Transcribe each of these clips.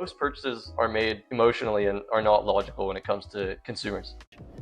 Most purchases are made emotionally and are not logical when it comes to consumers.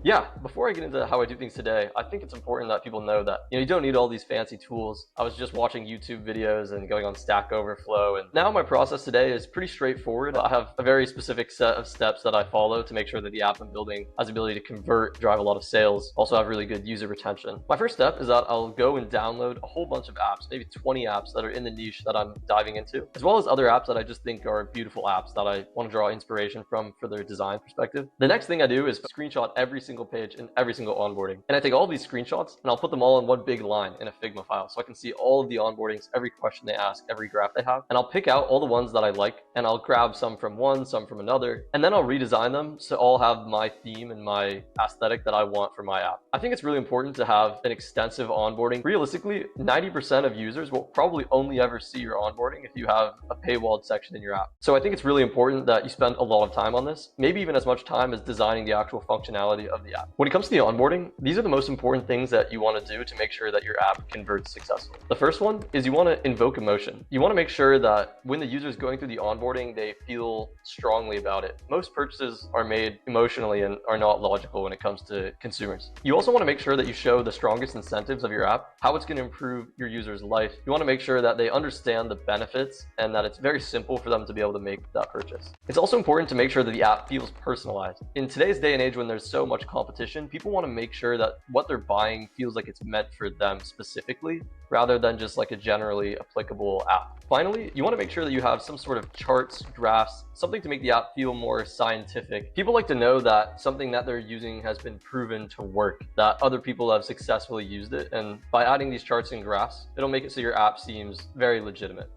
Yeah, before I get into how I do things today, I think it's important that people know that you don't need all these fancy tools. I was just watching YouTube videos and going on Stack Overflow, and now my process today is pretty straightforward. I have a very specific set of steps that I follow to make sure that the app I'm building has the ability to convert, drive a lot of sales, also have really good user retention. My first step is that I'll go and download a whole bunch of apps, maybe 20 apps that are in the niche that I'm diving into, as well as other apps that I just think are beautiful apps that I want to draw inspiration from for their design perspective. The next thing I do is screenshot every single page and every single onboarding. And I take all these screenshots and I'll put them all in one big line in a Figma file so I can see all of the onboardings, every question they ask, every graph they have. And I'll pick out all the ones that I like and I'll grab some from one, some from another, and then I'll redesign them so all have my theme and my aesthetic that I want for my app. I think it's really important to have an extensive onboarding. Realistically, 90% of users will probably only ever see your onboarding if you have a paywalled section in your app. So I think it's really important that you spend a lot of time on this, maybe even as much time as designing the actual functionality of the app. When it comes to the onboarding, these are the most important things that you want to do to make sure that your app converts successfully. The first one is you want to invoke emotion. You want to make sure that when the user is going through the onboarding, they feel strongly about it. Most purchases are made emotionally and are not logical when it comes to consumers. You also want to make sure that you show the strongest incentives of your app, how it's going to improve your user's life. You want to make sure that they understand the benefits and that it's very simple for them to be able to make that purchase. It's also important to make sure that the app feels personalized. In today's day and age, when there's so much competition, people want to make sure that what they're buying feels like it's meant for them specifically, rather than just like a generally applicable app. Finally, you want to make sure that you have some sort of charts, graphs, something to make the app feel more scientific. People like to know that something that they're using has been proven to work, that other people have successfully used it, and by adding these charts and graphs, it'll make it so your app seems very legitimate.